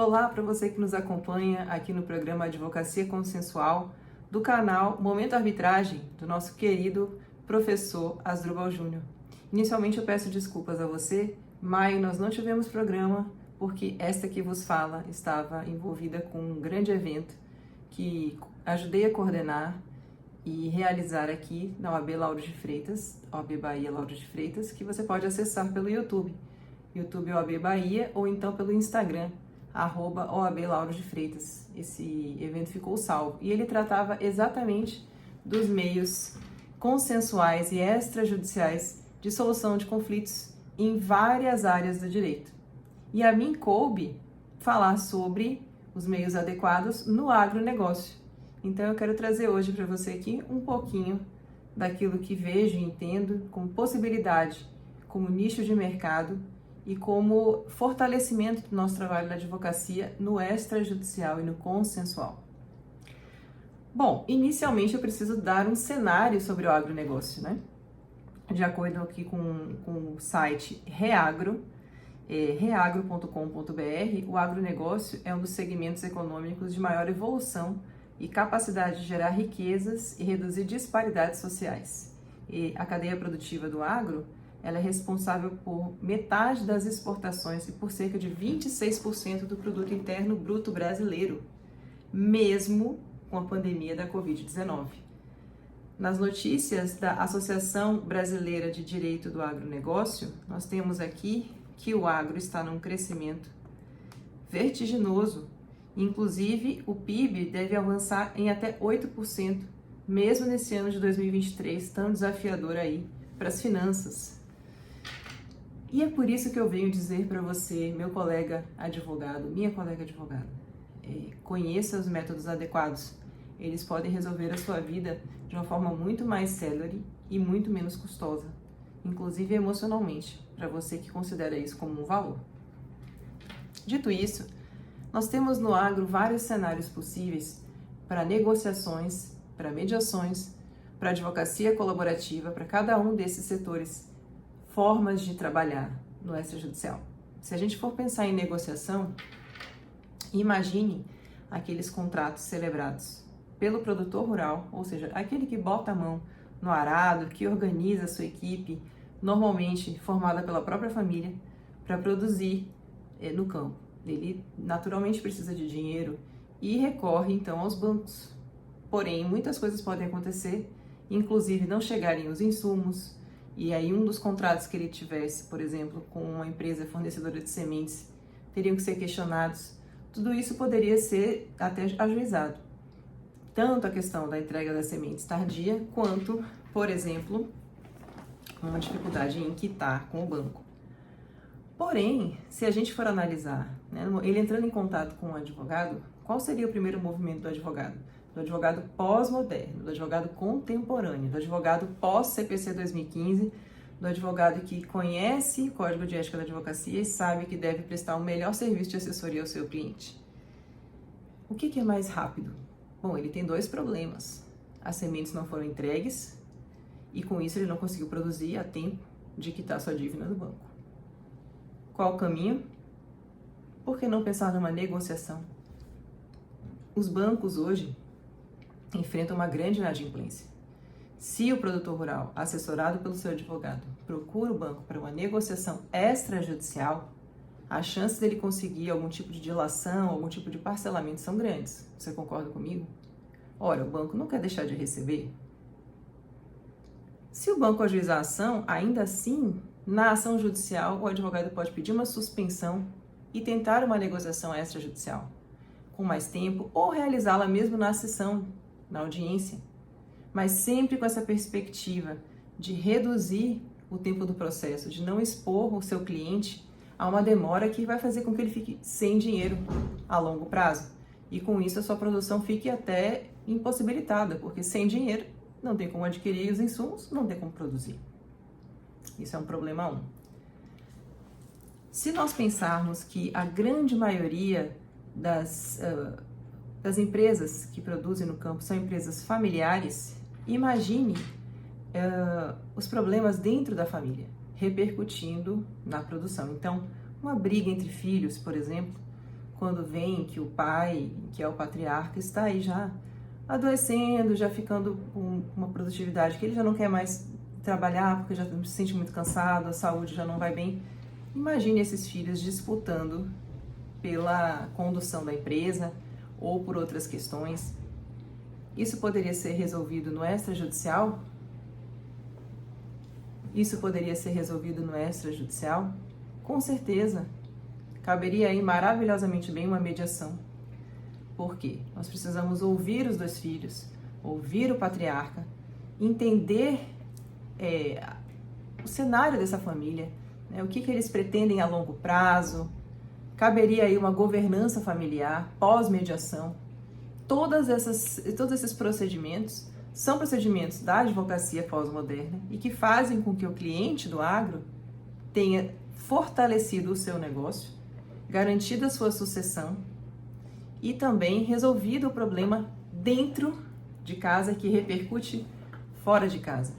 Olá para você que nos acompanha aqui no programa Advocacia Consensual do canal Momento Arbitragem, do nosso querido professor Asdrubal Júnior. Inicialmente eu peço desculpas a você, maio nós não tivemos programa porque esta que vos fala estava envolvida com um grande evento que ajudei a coordenar e realizar aqui na OAB Lauro de Freitas, OAB Bahia Lauro de Freitas, que você pode acessar pelo YouTube OAB Bahia, ou então pelo Instagram, @OAB Lauro de Freitas. Esse evento ficou salvo e ele tratava exatamente dos meios consensuais e extrajudiciais de solução de conflitos em várias áreas do direito. E a mim coube falar sobre os meios adequados no agronegócio. Então eu quero trazer hoje para você aqui um pouquinho daquilo que vejo e entendo como possibilidade, como nicho de mercado e como fortalecimento do nosso trabalho na advocacia no extrajudicial e no consensual. Bom, inicialmente eu preciso dar um cenário sobre o agronegócio, né? De acordo aqui com o site Reagro, reagro.com.br, o agronegócio é um dos segmentos econômicos de maior evolução e capacidade de gerar riquezas e reduzir disparidades sociais. E a cadeia produtiva do agro, ela é responsável por metade das exportações e por cerca de 26% do produto interno bruto brasileiro, mesmo com a pandemia da Covid-19. Nas notícias da Associação Brasileira de Direito do Agronegócio, nós temos aqui que o agro está num crescimento vertiginoso. Inclusive, o PIB deve avançar em até 8%, mesmo nesse ano de 2023, tão desafiador aí para as finanças. E é por isso que eu venho dizer para você, meu colega advogado, minha colega advogada, conheça os métodos adequados. Eles podem resolver a sua vida de uma forma muito mais célere e muito menos custosa, inclusive emocionalmente, para você que considera isso como um valor. Dito isso, nós temos no agro vários cenários possíveis para negociações, para mediações, para advocacia colaborativa, para cada um desses setores, formas de trabalhar no extrajudicial. Se a gente for pensar em negociação, imagine aqueles contratos celebrados pelo produtor rural, ou seja, aquele que bota a mão no arado, que organiza a sua equipe, normalmente formada pela própria família, para produzir no campo. Ele naturalmente precisa de dinheiro e recorre então aos bancos. Porém, muitas coisas podem acontecer, inclusive não chegarem os insumos, e aí um dos contratos que ele tivesse, por exemplo, com uma empresa fornecedora de sementes, teriam que ser questionados. Tudo isso poderia ser até ajuizado. Tanto a questão da entrega das sementes tardia, quanto, por exemplo, uma dificuldade em quitar com o banco. Porém, se a gente for analisar, né, ele entrando em contato com um advogado, qual seria o primeiro movimento do advogado? Do advogado pós-moderno, do advogado contemporâneo, do advogado pós-CPC 2015, do advogado que conhece o Código de Ética da Advocacia e sabe que deve prestar o melhor serviço de assessoria ao seu cliente. O que é mais rápido? Bom, ele tem dois problemas. As sementes não foram entregues e com isso ele não conseguiu produzir a tempo de quitar sua dívida do banco. Qual o caminho? Por que não pensar numa negociação? Os bancos hoje enfrentam uma grande inadimplência. Se o produtor rural, assessorado pelo seu advogado, procura o banco para uma negociação extrajudicial, as chances dele conseguir algum tipo de dilação, algum tipo de parcelamento são grandes. Você concorda comigo? Ora, o banco não quer deixar de receber. Se o banco ajuizar a ação, ainda assim, na ação judicial, o advogado pode pedir uma suspensão e tentar uma negociação extrajudicial com mais tempo ou realizá-la mesmo na sessão, na audiência, mas sempre com essa perspectiva de reduzir o tempo do processo, de não expor o seu cliente a uma demora que vai fazer com que ele fique sem dinheiro a longo prazo e com isso a sua produção fique até impossibilitada, porque sem dinheiro não tem como adquirir os insumos, não tem como produzir. Isso é um problema 1. Se nós pensarmos que a grande maioria das empresas que produzem no campo são empresas familiares, imagine os problemas dentro da família, repercutindo na produção. Então, uma briga entre filhos, por exemplo, quando veem que o pai, que é o patriarca, está aí já adoecendo, já ficando com uma produtividade que ele já não quer mais trabalhar porque já se sente muito cansado, a saúde já não vai bem. Imagine esses filhos disputando pela condução da empresa ou por outras questões. Isso poderia ser resolvido no extrajudicial? Isso poderia ser resolvido no extrajudicial? Com certeza. Caberia aí maravilhosamente bem uma mediação. Por quê? Nós precisamos ouvir os dois filhos, ouvir o patriarca, entender o cenário dessa família, né? O que eles pretendem a longo prazo. Caberia aí uma governança familiar, pós-mediação. Todos esses procedimentos são procedimentos da advocacia pós-moderna e que fazem com que o cliente do agro tenha fortalecido o seu negócio, garantido a sua sucessão e também resolvido o problema dentro de casa que repercute fora de casa.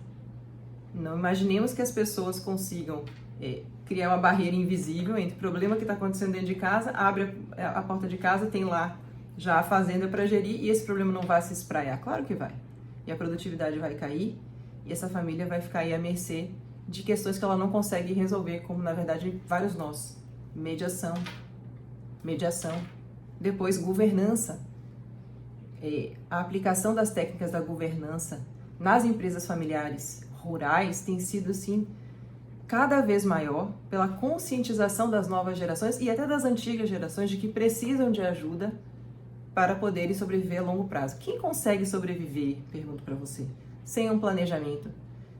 Não imaginemos que as pessoas consigam criar uma barreira invisível entre o problema que está acontecendo dentro de casa, abre a porta de casa, tem lá já a fazenda para gerir e esse problema não vai se espraiar. Claro que vai. E a produtividade vai cair e essa família vai ficar aí à mercê de questões que ela não consegue resolver, como na verdade vários nós. Mediação. Depois, governança. A aplicação das técnicas da governança nas empresas familiares rurais tem sido, sim, cada vez maior pela conscientização das novas gerações e até das antigas gerações de que precisam de ajuda para poderem sobreviver a longo prazo. Quem consegue sobreviver, pergunto para você, sem um planejamento,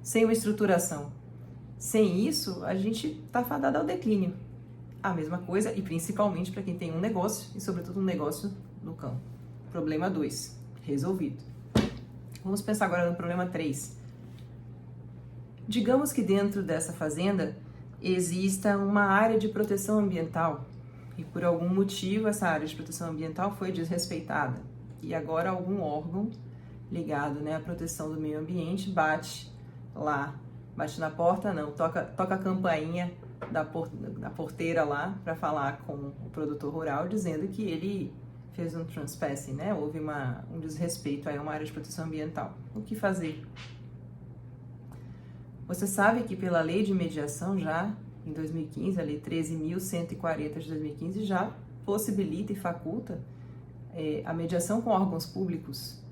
sem uma estruturação? Sem isso, a gente está fadado ao declínio. A mesma coisa, e principalmente para quem tem um negócio, e sobretudo um negócio no campo. Problema 2, resolvido. Vamos pensar agora no problema 3. Digamos que dentro dessa fazenda exista uma área de proteção ambiental e por algum motivo essa área de proteção ambiental foi desrespeitada e agora algum órgão ligado, né, à proteção do meio ambiente bate na porta, não, toca a campainha da porteira lá para falar com o produtor rural dizendo que ele fez um trespassing, né, houve um desrespeito a uma área de proteção ambiental. O que fazer? Você sabe que pela lei de mediação já em 2015, a lei 13.140 de 2015 já possibilita e faculta a mediação com órgãos públicos.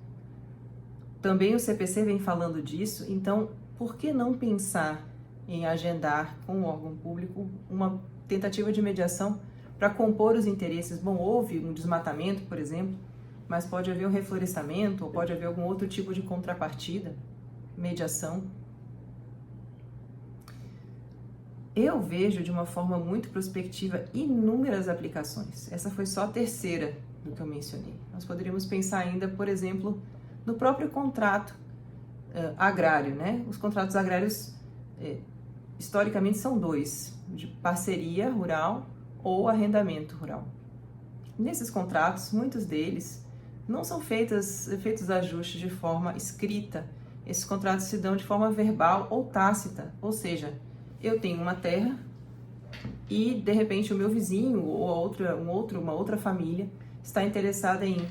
Também o CPC vem falando disso, então por que não pensar em agendar com o órgão público uma tentativa de mediação para compor os interesses? Bom, houve um desmatamento, por exemplo, mas pode haver um reflorestamento ou pode haver algum outro tipo de contrapartida, mediação. Eu vejo de uma forma muito prospectiva inúmeras aplicações. Essa foi só a terceira do que eu mencionei. Nós poderíamos pensar ainda, por exemplo, no próprio contrato agrário, né? Os contratos agrários, historicamente, são dois, de parceria rural ou arrendamento rural. Nesses contratos, muitos deles não são feitos ajustes de forma escrita. Esses contratos se dão de forma verbal ou tácita, ou seja, eu tenho uma terra e, de repente, o meu vizinho ou uma outra família está interessada em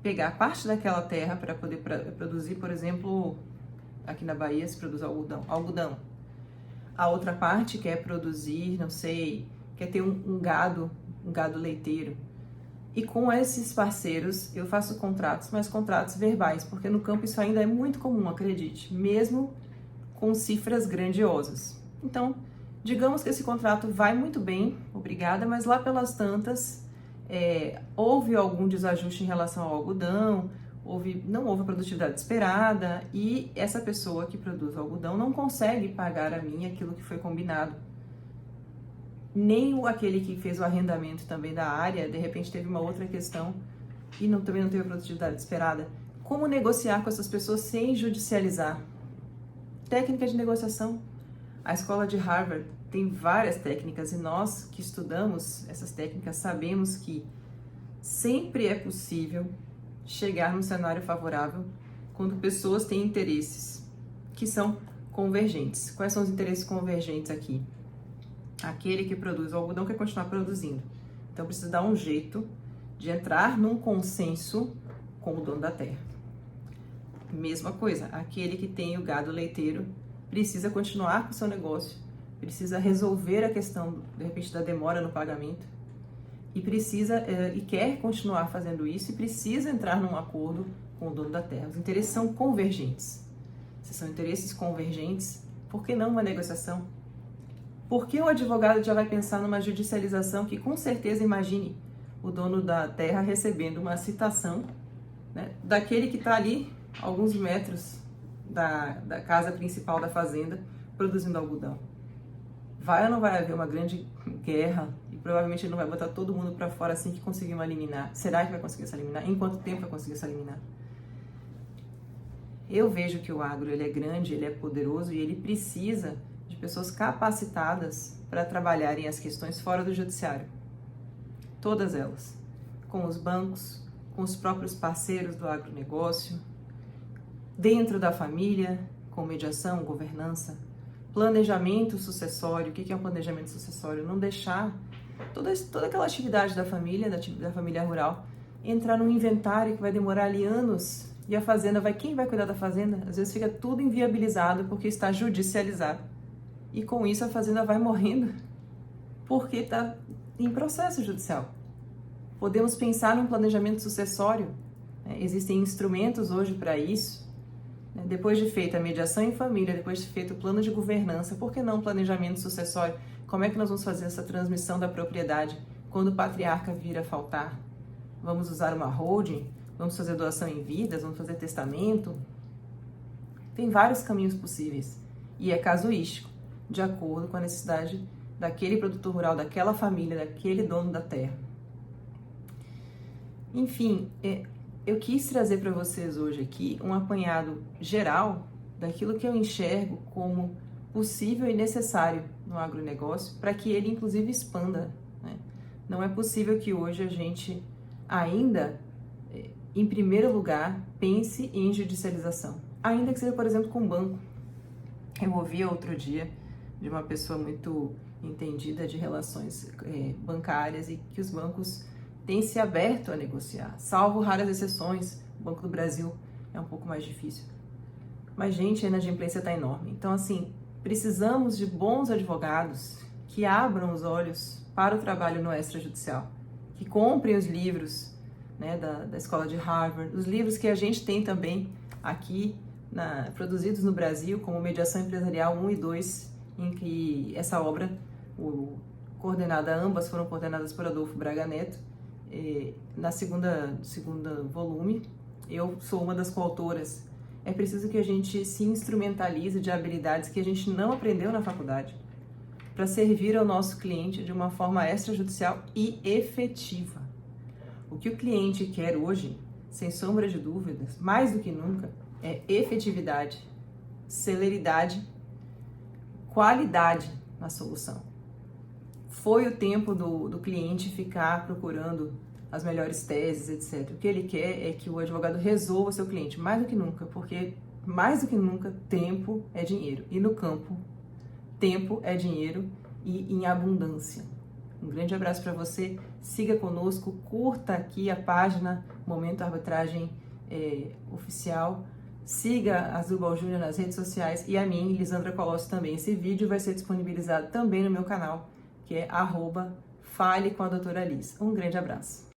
pegar parte daquela terra para poder produzir, por exemplo, aqui na Bahia se produz algodão. A outra parte quer produzir, não sei, quer ter um gado leiteiro. E com esses parceiros eu faço contratos, mas contratos verbais, porque no campo isso ainda é muito comum, acredite, mesmo com cifras grandiosas. Então, digamos que esse contrato vai muito bem, obrigada, mas lá pelas tantas houve algum desajuste em relação ao algodão, não houve a produtividade esperada e essa pessoa que produz o algodão não consegue pagar a mim aquilo que foi combinado. Nem aquele que fez o arrendamento também da área, de repente teve uma outra questão e também não teve a produtividade esperada. Como negociar com essas pessoas sem judicializar? Técnica de negociação. A escola de Harvard tem várias técnicas e nós que estudamos essas técnicas sabemos que sempre é possível chegar num cenário favorável quando pessoas têm interesses que são convergentes. Quais são os interesses convergentes aqui? Aquele que produz o algodão quer continuar produzindo, Então precisa dar um jeito de entrar num consenso com o dono da terra. Mesma coisa, aquele que tem o gado leiteiro precisa continuar com o seu negócio, precisa resolver a questão, de repente, da demora no pagamento e quer continuar fazendo isso e precisa entrar num acordo com o dono da terra. Os interesses são convergentes. Se são interesses convergentes, por que não uma negociação? Por que o advogado já vai pensar numa judicialização que, com certeza, imagine o dono da terra recebendo uma citação, né, daquele que está ali, alguns metros da casa principal da fazenda, produzindo algodão? Vai ou não vai haver uma grande guerra? E provavelmente ele não vai botar todo mundo para fora assim que conseguir uma liminar. Será que vai conseguir essa liminar? Em quanto tempo vai conseguir essa liminar? Eu vejo que o agro ele é grande, ele é poderoso e ele precisa de pessoas capacitadas para trabalharem as questões fora do judiciário. Todas elas. Com os bancos, com os próprios parceiros do agronegócio, dentro da família, com mediação, governança, planejamento sucessório. O que é um planejamento sucessório? Não deixar toda aquela atividade da família, da família rural, entrar num inventário que vai demorar ali anos e a fazenda quem vai cuidar da fazenda? Às vezes fica tudo inviabilizado porque está judicializado. E com isso a fazenda vai morrendo porque está em processo judicial. Podemos pensar num planejamento sucessório, né? Existem instrumentos hoje para isso. Depois de feita a mediação em família, depois de feito o plano de governança, por que não um planejamento sucessório? Como é que nós vamos fazer essa transmissão da propriedade quando o patriarca vir a faltar? Vamos usar uma holding? Vamos fazer doação em vidas? Vamos fazer testamento? Tem vários caminhos possíveis e é casuístico, de acordo com a necessidade daquele produtor rural, daquela família, daquele dono da terra. Enfim, eu quis trazer para vocês hoje aqui um apanhado geral daquilo que eu enxergo como possível e necessário no agronegócio para que ele, inclusive, expanda, né? Não é possível que hoje a gente ainda, em primeiro lugar, pense em judicialização. Ainda que seja, por exemplo, com o banco. Eu ouvi outro dia de uma pessoa muito entendida de relações bancárias e que os bancos têm se aberto a negociar, salvo raras exceções. O Banco do Brasil é um pouco mais difícil. Mas, gente, a inadimplência está enorme. Então, assim, precisamos de bons advogados que abram os olhos para o trabalho no extrajudicial, que comprem os livros, né, da escola de Harvard, os livros que a gente tem também aqui, produzidos no Brasil, como Mediação Empresarial 1 e 2, em que essa obra, ambas foram coordenadas por Adolfo Braga Neto. Na segunda volume, eu sou uma das coautoras. É preciso que a gente se instrumentalize de habilidades que a gente não aprendeu na faculdade para servir ao nosso cliente de uma forma extrajudicial e efetiva. O que o cliente quer hoje, sem sombra de dúvidas, mais do que nunca, é efetividade, celeridade, qualidade na solução. Foi o tempo do cliente ficar procurando as melhores teses, etc. O que ele quer é que o advogado resolva o seu cliente, mais do que nunca, porque mais do que nunca, tempo é dinheiro. E no campo, tempo é dinheiro e em abundância. Um grande abraço para você, siga conosco, curta aqui a página Momento Arbitragem Oficial, siga a Zubal Júnior nas redes sociais e a mim, Lisandra Colossi, também. Esse vídeo vai ser disponibilizado também no meu canal, que é @fale com a doutora Liz. Um grande abraço.